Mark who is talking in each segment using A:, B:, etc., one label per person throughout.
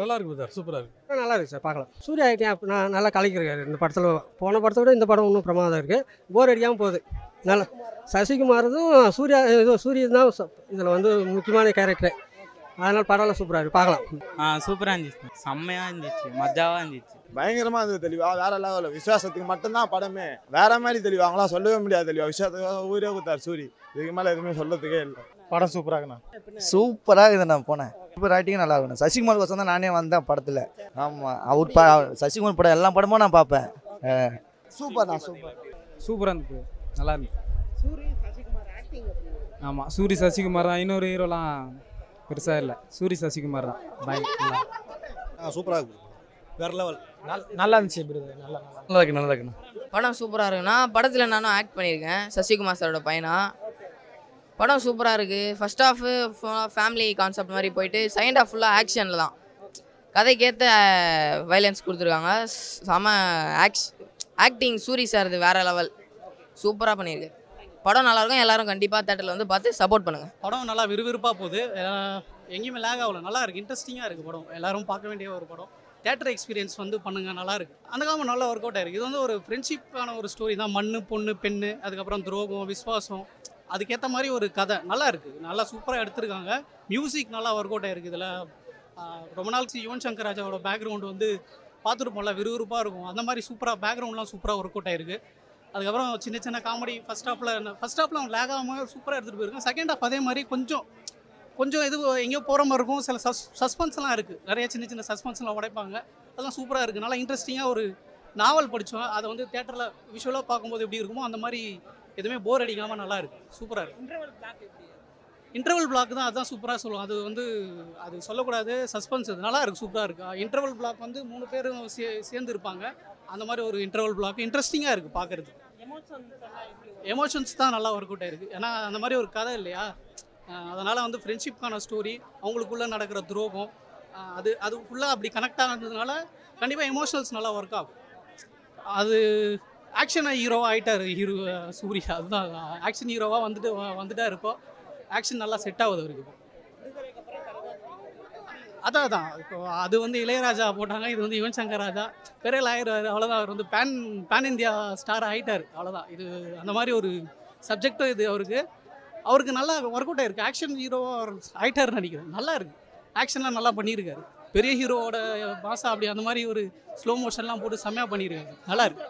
A: நல்லா இருக்கு சார், சூப்பராக இருக்கு.
B: நல்லா இருக்குது சார், பார்க்கலாம். சூர்யா ஐட்டம் நான் நல்லா கலக்கிருக்காரு இந்த படத்தில். போன படத்தை விட இந்த படம் இன்னும் பிரமாதம் இருக்குது. போர் அடிக்காமல் போகுது. நல்லா சசிகுமாரதும் சூர்யா சூரியன் தான் இதில் வந்து முக்கியமான கேரக்டரு. அதனால் படம்லாம் சூப்பராக இருக்குது, பார்க்கலாம்.
C: சூப்பராக இருந்துச்சு, செம்மையாக இருந்துச்சு, மஜாவாக இருந்துச்சு,
D: பயங்கரமாக இருந்தது தெளிவா. வேற லெவலில் விசுவாசத்துக்கு மட்டும்தான் படமே. வேற மாதிரி தெளிவா, அவங்களாம் சொல்லவே முடியாது தெளிவா. விசுவாசத்துக்கு ஊரே கொடுத்தாரு சூரி. இதுக்கு மேலே எதுவுமே சொல்றதுக்கே இல்லை.
A: படம் சூப்பராக இருக்குண்ணா.
E: சூப்பராக இருக்குது. நான் போனேன், சூப்பர் ரைட்டிங்கும் நல்லா இருக்கணும். சசிகுமார் கோசம் தான் நானே வந்தேன் படத்தில். ஆமாம், சசிகுமார் படம் எல்லா படமும் நான் பார்ப்பேன். சூப்பர் தான், சூப்பர்
C: சூப்பராக இருந்துச்சு, நல்லா இருந்துச்சு. ஆமாம், சூரி சசிகுமார் தான். இன்னொரு ஹீரோலாம் பெருசாக இல்லை, சூரி சசிகுமார் தான்.
D: சூப்பராக இருக்குது, வேற லெவல்.
A: நல்லா இருந்துச்சு, நல்லா இருக்கு, நல்லா இருக்குண்ணா.
F: படம் சூப்பராக இருக்குண்ணா. படத்தில் நானும் ஆக்ட் பண்ணியிருக்கேன், சசிகுமார் சாரோட பையனா. படம் சூப்பராக இருக்குது. ஃபர்ஸ்ட் ஹாஃபு ஃபேமிலி கான்செப்ட் மாதிரி போயிட்டு செகண்ட் ஹாஃப் ஃபுல்லாக ஆக்ஷனில் தான். கதைக்கேற்ற வைலன்ஸ் கொடுத்துருக்காங்க. செம ஆக்டிங் சூரி சார் இது வேறு லெவல், சூப்பராக பண்ணியிருக்கு. படம் நல்லாயிருக்கும். எல்லோரும் கண்டிப்பாக தேட்டரில் வந்து பார்த்து சப்போர்ட் பண்ணுங்கள்.
G: படம் நல்லா விறுவிறுப்பாக போகுது, எங்கேயுமே லேக் ஆகல, நல்லா இருக்குது, இன்ட்ரெஸ்டிங்காக இருக்குது படம். எல்லோரும் பார்க்க வேண்டிய ஒரு படம். தேட்டர் எக்ஸ்பீரியன்ஸ் வந்து பண்ணுங்கள், நல்லாயிருக்கு. அந்த காலம் நல்லா ஒர்க் அவுட் ஆயிருக்கு. இது வந்து ஒரு ஃப்ரெண்ட்ஷிப்பான ஒரு ஸ்டோரி தான். மண்ணு பொண்ணு பெண்ணு, அதுக்கப்புறம் துரோகம் விஸ்வாசம், அதுக்கேற்ற மாதிரி ஒரு கதை நல்லா இருக்குது. நல்லா சூப்பராக எடுத்திருக்காங்க. மியூசிக் நல்லா ஒர்க் அவுட் ஆயிருக்கு. இதில் ரொம்ப நாள் யுவன் சங்கர் ராஜாவோட பேக்ரவுண்டு வந்து பார்த்துருப்போம்ல, விறுவிறுப்பாக இருக்கும். அந்த மாதிரி சூப்பராக பேக்ரவுண்ட்லாம் சூப்பராக ஒர்க் அவுட் ஆயிருக்கு. அதுக்கப்புறம் சின்ன சின்ன காமெடி ஃபஸ்ட் ஹாஃபில் அவன் லேக் ஆகாமல் சூப்பராக எடுத்துகிட்டு போயிருக்கான். செகண்ட் ஹாஃப் அதே மாதிரி கொஞ்சம் இது எங்கேயோ போகிற மாதிரி இருக்கும். சில சஸ்பென்ஸ்லாம் இருக்குது, நிறைய சின்ன சின்ன சஸ்பென்ஸ்லாம் உடைப்பாங்க. அதெல்லாம் சூப்பராக இருக்குது. நல்லா இன்ட்ரெஸ்டிங்காக ஒரு நாவல் படித்தோம். அதை வந்து தேட்டரில் விஷுவலாக பார்க்கும்போது எப்படி இருக்குமோ அந்த மாதிரி எதுவுமே போர் அடிக்காமல் நல்லா இருக்குது, சூப்பராக இருக்குது. இன்டர்வல் பிளாக் தான், அதுதான் சூப்பராக சொல்லுவோம். அது வந்து அது சொல்லக்கூடாது, சஸ்பென்ஸ். அது நல்லா இருக்குது, சூப்பராக இருக்குது. இன்டர்வல் பிளாக் வந்து 3 பேரும் சேர்ந்து இருப்பாங்க. அந்த மாதிரி ஒரு இன்டர்வல் பிளாக் இன்ட்ரெஸ்டிங்காக இருக்குது பார்க்குறது. எமோஷன்ஸ் தான் நல்லா ஒர்க் அவுட் ஆயிருக்கு. ஏன்னா அந்த மாதிரி ஒரு கதை இல்லையா, அதனால் வந்து ஃப்ரெண்ட்ஷிப்கான ஸ்டோரி, அவங்களுக்குள்ளே நடக்கிற துரோகம், அது ஃபுல்லாக அப்படி கனெக்ட் ஆனதுனால கண்டிப்பாக எமோஷனல்ஸ் நல்லா ஒர்க் ஆகும். அது ஆக்ஷன் ஹீரோவாக ஆகிட்டார் சூர்யா. அதுதான் ஆக்ஷன் ஹீரோவாக வந்துட்டா இருப்போம். ஆக்ஷன் நல்லா செட் ஆகுது அவருக்கு. அதான் இப்போ அது வந்து இளையராஜா போட்டாங்க, இது வந்து யுவன் சங்கர் ராஜா பெரிய ஆயிடுவார், அவ்வளோதான். அவர் வந்து பேன் இந்தியா ஸ்டார் ஆகிட்டார், அவ்வளோதான். இது அந்த மாதிரி ஒரு சப்ஜெக்டும் இது அவருக்கு நல்லா ஒர்க் அவுட் ஆயிருக்கு. ஆக்ஷன் ஹீரோவாக ஆகிட்டார்னு நினைக்கிறேன். நல்லா இருக்குது, ஆக்ஷன்லாம் நல்லா பண்ணியிருக்காரு. பெரிய ஹீரோவோட பாசா அப்படி அந்த மாதிரி ஒரு ஸ்லோ மோஷன்லாம் போட்டு செம்மையாக பண்ணியிருக்காரு, நல்லா இருக்கு.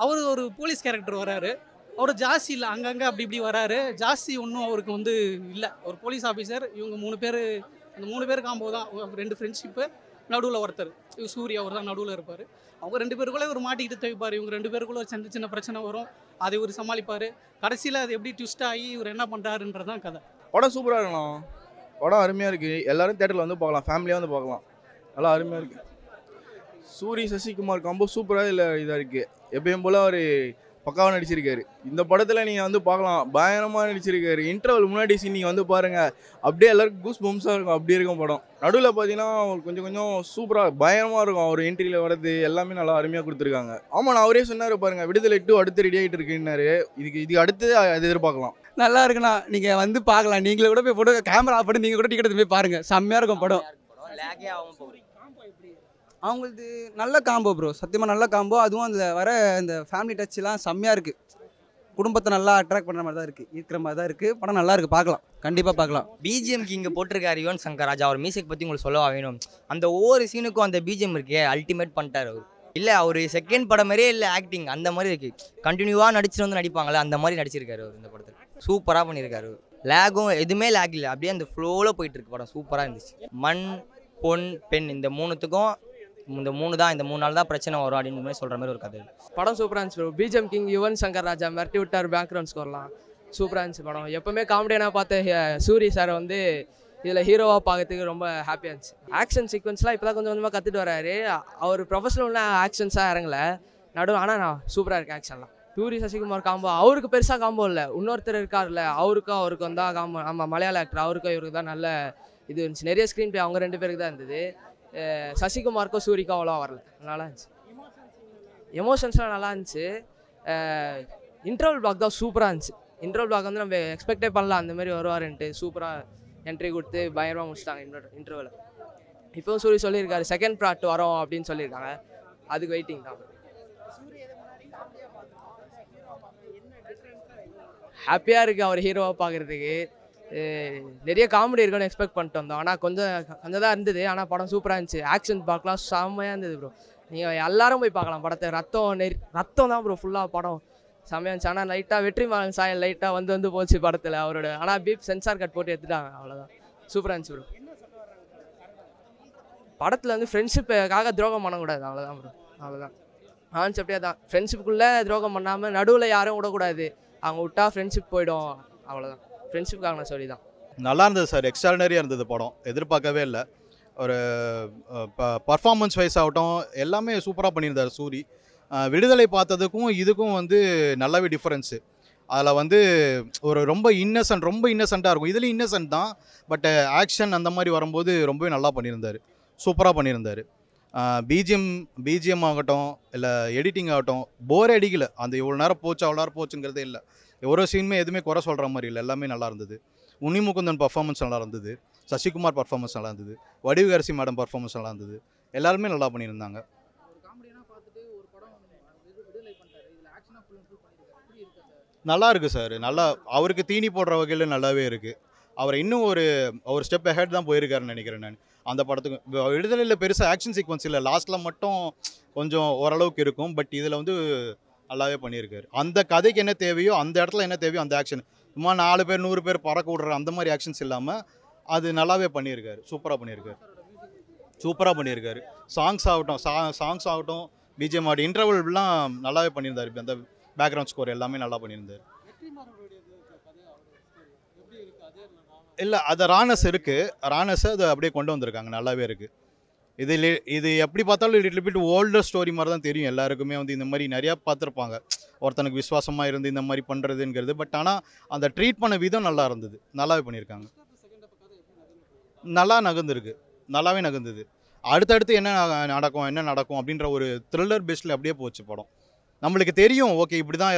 G: அவர் ஒரு போலீஸ் கேரக்டர் வராரு. அவர் ஜாஸ்தி இல்லை, அங்கங்கே அப்படி இப்படி வராரு. ஜாஸ்தி ஒன்றும் அவருக்கு வந்து இல்லை. ஒரு போலீஸ் ஆஃபீஸர், இவங்க 3 பேர், அந்த 3 பேர் காம்போ தான். 2 ஃப்ரெண்ட்ஷிப்பு, நடுவில் ஒருத்தர் சூர்யா, அவர் தான் நடுவில் இருப்பார். அவங்க 2 பேருக்குள்ளே இவர் மாட்டிக்கிட்டு தவிப்பார். இவங்க 2 பேருக்குள்ளே ஒரு சின்ன சின்ன பிரச்சனை வரும், அதை இவர் சமாளிப்பார். கடைசியில் அது எப்படி ட்விஸ்ட் ஆகி இவர் என்ன பண்ணுறாருன்றதான் கதை.
H: படம் சூப்பராக இருக்கலாம், படம் அருமையாக இருக்குது. எல்லோரும் தேட்டரில் வந்து பார்க்கலாம், ஃபேமிலியாக வந்து பார்க்கலாம், நல்லா அருமையாக இருக்குது. சூரி சசிகுமார் காம்போ சூப்பராக இதாக இருக்குது. எப்பயும் போல் அவர் பக்காவாக நடிச்சிருக்காரு. இந்த படத்தில் நீங்கள் வந்து பார்க்கலாம், பயங்கரமாக நடிச்சிருக்காரு. இன்டர்வல் முன்னாடி சீன் நீங்கள் வந்து பாருங்கள், அப்படியே எல்லாருக்கும் கூஸ் பம்ஸாக இருக்கும், அப்படி இருக்கும் படம். நடுவில் பார்த்தீங்கன்னா கொஞ்சம் சூப்பராக பயங்கரமாக இருக்கும். அவர் என்ட்ரியில் வரது எல்லாமே நல்லா அருமையாக கொடுத்துருக்காங்க. ஆமாம், நான் அவரே சொன்னார் பாருங்கள், விடுதலை 2 அடுத்து ரெடி ஆகிட்டு இருக்குன்னாரு. இதுக்கு அடுத்து அது எதிர்பார்க்கலாம்.
I: நல்லா இருக்குண்ணா, நீங்கள் வந்து பார்க்கலாம். நீங்களே கூட போய் போட்டு கேமரா ஆஃப் பண்ணி நீங்கள் கூட டிக்கெட் போய் பாருங்கள், செம்மையாக இருக்கும் படம். அவங்களுக்கு நல்ல காம்போ ப்ரோ, சத்தியமாக நல்ல காம்போ. அதுவும் அதில் வர இந்த ஃபேமிலி டச்லாம் செம்மையாக இருக்குது. குடும்பத்தை நல்லா அட்ராக்ட் பண்ணுற மாதிரி தான் இருக்குது, இருக்கிற மாதிரி தான் இருக்குது. படம் நல்லா இருக்குது, பார்க்கலாம், கண்டிப்பாக பார்க்கலாம்.
J: பிஜிஎம்க்கு இங்கே போட்டிருக்காரு யுவன் சங்கர் ராஜா. அவர் மியூசிக் பற்றி உங்களுக்கு சொல்லவா வேணும்? அந்த ஒவ்வொரு சீனுக்கும் அந்த பிஜிஎம் இருக்கே, அல்டிமேட் பண்ணிட்டார் அவர். இல்லை அவர் செகண்ட் படம் மாதிரியே இல்லை, ஆக்டிங் அந்த மாதிரி இருக்குது. கண்டினியூவாக நடிச்சுட்டு வந்து நடிப்பாங்களே, அந்த மாதிரி நடிச்சிருக்காரு அவர் இந்த படத்தில். சூப்பராக பண்ணியிருக்காரு. லேகும் எதுவுமே லேக் இல்லை, அப்படியே அந்த ஃப்ளோவில் போயிட்டுருக்கு படம். சூப்பராக இருந்துச்சு. மண் பொன் பெண் இந்த 3த்துக்கும் இந்த 3 நாள் தான் பிரச்சனை வரும் அப்படின்னு மாதிரி சொல்கிற மாதிரி ஒரு கதை.
K: படம் சூப்பராக இருந்துச்சு bro. BGM king Yuvan Shankar Raja மிரட்டி விட்டார், பேக்ரவுண்ட் ஸ்கோர்லாம் சூப்பராக இருந்துச்சு படம். எப்போவுமே காமெடியாக பார்த்த சூரி சாரை வந்து இதில் ஹீரோவாக பார்க்கறதுக்கு ரொம்ப ஹாப்பியாக இருந்துச்சு. ஆக்ஷன் சீக்வன்ஸ்லாம் இப்போ தான் கொஞ்சம் கொஞ்சமாக கற்றுட்டு வராரு. அவர் ப்ரொஃபஷனலாக ஆக்ஷன்ஸாக இறங்கலை நடுவு, ஆனால் நான் சூப்பராக இருக்கேன் ஆக்ஷன்லாம். சூரி சசிகுமார் காம்போ அவருக்கு பெருசாக காம்போ இல்லை, இன்னொருத்தர் இருக்கார்ல அவருக்கும் தான் காம்போ. ஆமாம், மலையாள ஆக்டர், அவருக்கும் இவருக்கு தான் நல்ல இது இருந்துச்சு. நிறைய ஸ்க்ரீன் பிளே அவங்க 2 பேருக்கு தான் இருந்தது. சசிகுமாருக்கும் சூரிக்கும் அவ்வளோ வரல, நல்லா இருந்துச்சு. எமோஷன்ஸ்லாம் நல்லா இருந்துச்சு. இன்டர்வல் பிளாக் தான் சூப்பராக இருந்துச்சு. இன்டர்வல் பிளாக் வந்து நம்ம எக்ஸ்பெக்டே பண்ணலாம் அந்த மாதிரி வருவாருன்ட்டு. சூப்பராக என்ட்ரி கொடுத்து பயங்கரமாக முடிச்சிட்டாங்க இன்டர்வலை. இப்போவும் சூரி சொல்லியிருக்காரு செகண்ட் பார்ட் வரோம் அப்படின்னு சொல்லியிருக்காங்க, அதுக்கு வெயிட்டிங் தான். ஹாப்பியாக இருக்குது அவர் ஹீரோவாக பார்க்குறதுக்கு. நிறைய காமெடி இருக்குன்னு எக்ஸ்பெக்ட் பண்ணிட்டு வந்தோம், ஆனால் கொஞ்சம் தான் இருந்தது. ஆனால் படம் சூப்பராக இருந்துச்சு, ஆக்ஷன் பார்க்கலாம் செம்மையாக இருந்தது ப்ரோ. நீங்கள் எல்லாரும் போய் பார்க்கலாம் படத்தை. ரத்தம் தான் ப்ரோ ஃபுல்லாக படம் செம்மையாக இருந்துச்சு. ஆனால் லைட்டாக வெற்றிமாறன் சாயல் லைட்டாக வந்து போச்சு படத்தில் அவரோட. ஆனால் பீப் சென்சார் கட் போட்டு எடுத்துட்டாங்க, அவ்வளோதான். சூப்பராக இருந்துச்சு ப்ரோ. படத்தில் வந்து ஃப்ரெண்ட்ஷிப்புக்காக துரோகம் பண்ணக்கூடாது, அவ்வளோதான் ப்ரோ. அவ்வளோதான் கான்செப்டே தான். ஃப்ரெண்ட்ஷிப்புக்குள்ளே துரோகம் பண்ணாமல் நடுவில் யாரும் விடக்கூடாது, அவங்க விட்டா ஃப்ரெண்ட்ஷிப் போயிடும், அவ்வளோதான். ஃப்ரெண்ட்ஷிப்புக்காக நான் சொல்லி தான்.
L: நல்லா இருந்தது சார், எக்ஸ்ட்ராடனரியாக இருந்தது படம், எதிர்பார்க்கவே இல்லை. ஒரு பர்ஃபார்மன்ஸ் வைஸ் ஆகட்டும் எல்லாமே சூப்பராக பண்ணியிருந்தார் சூரி. விடுதலை பார்த்ததுக்கும் இதுக்கும் வந்து நல்லாவே டிஃப்ரென்ஸு. அதில் வந்து ஒரு ரொம்ப இன்னசென்ட்டாக இருக்கும், இதுலேயும் இன்னசென்ட் தான். பட் ஆக்ஷன் அந்த மாதிரி வரும்போது ரொம்பவே நல்லா பண்ணியிருந்தார், சூப்பராக பண்ணியிருந்தார். பிஜிஎம் ஆகட்டும் இல்லை எடிட்டிங் ஆகட்டும் போரே அடிக்கல. அந்த இவ்வளோ நேரம் போச்சு அவ்வளோ நேரம் போச்சுங்கிறதே இல்லை. ஒரு சீனுமே எதுவுமே குறை சொல்கிற மாதிரி இல்லை, எல்லாமே நல்லா இருந்தது. உன்னிமுகுந்தன் பர்ஃபார்மன்ஸ் நல்லா இருந்தது, சசிகுமார் பர்ஃபார்மன்ஸ் நல்லா இருந்தது, வடிவுகரசி மேடம் பர்ஃபார்மன்ஸ் நல்லா இருந்தது, எல்லாருமே நல்லா பண்ணியிருந்தாங்க. நல்லா இருக்குது சார், நல்லா அவருக்கு தீனி போடுற வகையில் நல்லாவே இருக்குது. அவர் இன்னும் ஒரு ஸ்டெப் அஹெட் தான் போயிருக்காருன்னு நினைக்கிறேன் நான். அந்த படத்துக்கு விடுதலையில் பெருசாக ஆக்ஷன் சீக்வன்ஸ் இல்லை, லாஸ்ட்டில் மட்டும் கொஞ்சம் ஓரளவுக்கு இருக்கும். பட் இதில் வந்து நல்லாவே பண்ணியிருக்காரு. அந்த கதைக்கு என்ன தேவையோ அந்த இடத்துல என்ன தேவையோ அந்த ஆக்ஷன், சும்மா 4 பேர் 100 பேர் பறக்க விடுற அந்த மாதிரி ஆக்ஷன்ஸ் இல்லாமல் அது நல்லாவே பண்ணியிருக்காரு, சூப்பராக பண்ணியிருக்காரு. சாங்ஸ் ஆகட்டும் பிஜிஎம் ஆகட்டும் இன்டர்வல்லாம் நல்லாவே பண்ணியிருந்தார். அந்த பேக்ரவுண்ட் ஸ்கோர் எல்லாமே நல்லா பண்ணியிருந்தார். இல்லை அது ரானஸ் அதை அப்படியே கொண்டு வந்திருக்காங்க, நல்லாவே இருக்குது. இது எப்படி பார்த்தாலும் லிட்டில் பிட் ஓல்டர் ஸ்டோரி மாதிரி தான் தெரியும் எல்லாருக்குமே. வந்து இந்த மாதிரி நிறையா பார்த்துருப்பாங்க, ஒருத்தனுக்கு விசுவாசமாக இருந்து இந்த மாதிரி பண்ணுறதுங்கிறது. பட் ஆனால் அந்த ட்ரீட் பண்ண விதம் நல்லா இருந்தது, நல்லாவே பண்ணியிருக்காங்க. நல்லாவே நகர்ந்தது. அடுத்தடுத்து என்ன நடக்கும் அப்படின்ற ஒரு த்ரில்லர் பேஸில் அப்படியே போச்சு படம். நம்மளுக்கு தெரியும் ஓகே இப்படி தான்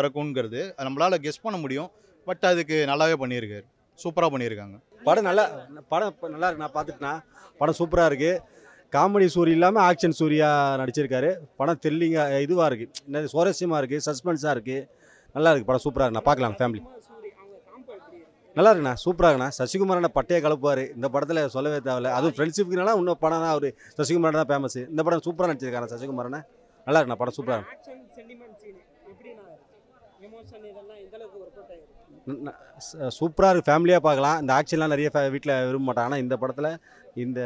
L: இருக்குங்கிறது நம்மளால் கெஸ் பண்ண முடியும். பட் அதுக்கு நல்லாவே பண்ணியிருக்காரு, சூப்பராக பண்ணியிருக்காங்க.
M: படம் நல்லா இருக்கு, நான் பார்த்துட்டேன். படம் சூப்பராக இருக்குது. காமெடி சூரி இல்லாமல் ஆக்ஷன் சூரியா நடிச்சிருக்காரு. படம் த்ரில்லிங்காக இதுவாக இருக்குது, சுவாரஸ்யமாக இருக்குது, சஸ்பென்ஸாக இருக்குது, நல்லா இருக்குது. படம் சூப்பராக இருக்குண்ணா, பார்க்கலாம் ஃபேமிலி. நல்லா இருக்குண்ணா, சூப்பராக இருக்குண்ணா. சசிகுமாரனை பட்டையை கலப்புவார் இந்த படத்தில், சொல்லவே தேவையில்லை. அதுவும் ஃப்ரெண்ட்ஷிப்புக்குனால இன்னும் படம் தான் அவர் சசிகுமாரன் தான் ஃபேமஸ். இந்த படம் சூப்பராக நடிச்சிருக்காரு சசிகுமாரனை, நல்லா இருக்குண்ணா. படம் சூப்பராக இருக்கு. சூப்பராக இருக்குது, ஃபேமிலியாக பார்க்கலாம். இந்த ஆக்ஷன்லாம் நிறைய வீட்டில் விரும்ப மாட்டாங்க. ஆனால் இந்த படத்தில் இந்த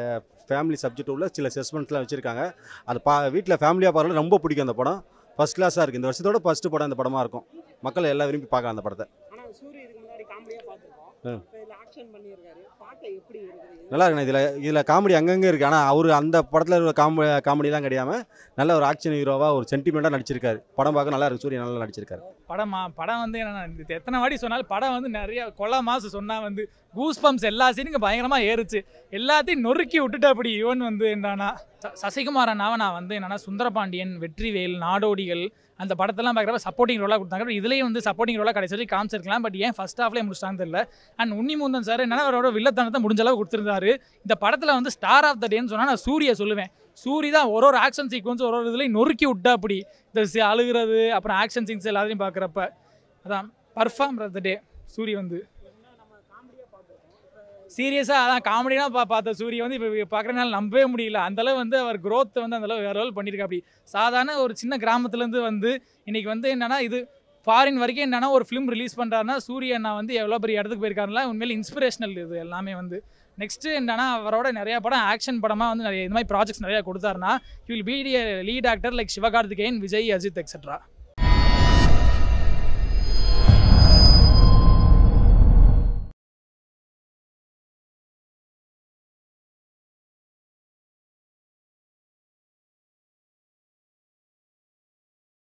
M: ஃபேமிலி சப்ஜெக்ட் உள்ள சில சஸ்பென்ஸ்லாம் வச்சுருக்காங்க. அது வீட்டில் ஃபேமிலியாக பார்க்கலாம், ரொம்ப பிடிக்கும் அந்த படம். ஃபஸ்ட் கிளாஸாக இருக்குது. இந்த வருஷத்தோட ஃபஸ்ட்டு படம் இந்த படமாக இருக்கும். மக்கள் எல்லாம் விரும்பி பார்க்கலாம் அந்த படத்தை. நல்லா இருக்குண்ணா. இதில் காமெடி அங்கங்கே இருக்குது. ஆனால் அவர் அந்த படத்தில் காமெடிலாம் கிடையாமல் நல்ல ஒரு ஆக்ஷன் ஹீரோவாக ஒரு சென்டிமெண்ட்டாக நடிச்சிருக்காரு. படம் பார்க்க நல்லா இருக்குது. சூரிய நல்லா நடிச்சிருக்காரு.
A: படம் வந்து என்னென்னா எத்தனை வாட்டி சொன்னாலும் படம் வந்து நிறைய கொலை மாசு சொன்னால் வந்து கூஸ் பம்ப்ஸ் எல்லா சீனுக்கும் பயங்கரமாக ஏறுச்சு. எல்லாத்தையும் நொறுக்கி விட்டுட்டு அப்படி இவன் வந்து என்னன்னா சசிகுமார் அண்ணாவை நான் வந்து என்னென்னா சுந்தரபாண்டியன், வெற்றிவேல், நாடோடிகள் அந்த படத்தெல்லாம் பார்க்குறப்ப சப்போர்ட்டிங் ரோலாக கொடுத்தாங்க. இதுலேயும் வந்து சப்போர்ட்டிங் ரோலாக கடைசி வரைக்கும் காமிச்சிருக்கலாம். பட் ஏன் ஃபர்ஸ்ட் ஹாஃப்லேயே முடிச்சிட்டாங்க தெரியல. அண்ட் உன்னிமுந்தன் சார் என்னன்னா அவரோட வில்லத்தனத்தை முடிஞ்ச அளவு கொடுத்துருந்தாரு. இந்த படத்தில் வந்து ஸ்டார் ஆஃப் த டேன்னு சொன்னால் நான் சூரியை சொல்லுவேன். சூரி தான் ஒரு ஆக்ஷன் சீக்வன்ஸ் ஒரு இதுலேயும் நொறுக்கி விட்டா அப்படி இந்த அழுகிறது அப்புறம் ஆக்ஷன் சீன்ஸ் எல்லாத்தையும் பார்க்குறப்ப அதான் பர்ஃபார்ம் ஆஃப் த டே சூரி வந்து சீரியஸாக. அதான் காமெடியாக பார்த்த சூரிய வந்து இப்போ பார்க்குறதுனால நம்பவே முடியல. அந்தளவு வந்து அவர் க்ரோத் வந்து அந்தளவு வேறு லெவல் பண்ணியிருக்கா. அப்படி சாதாரண ஒரு சின்ன கிராமத்துலேருந்து வந்து இன்றைக்கி வந்து என்னென்னா இது ஃபாரின் வரைக்கும் என்னென்னா ஒரு ஃபிலிம் ரிலீஸ் பண்ணுறாருன்னா சூரிய அண்ணா வந்து எவ்வளோ பெரிய இடத்துக்கு போயிருக்காருன்னா உண்மையிலே இன்ஸ்பிரேஷனல் இது எல்லாமே வந்து. நெக்ஸ்ட்டு என்னன்னா அவரோட நிறையா படம் ஆக்ஷன் படமாக வந்து நிறைய இந்த மாதிரி ப்ராஜெக்ட்ஸ் நிறையா கொடுத்தாருன்னா he will be lead actor like Sivakarthikeyan, Vijay, Ajith etcetera.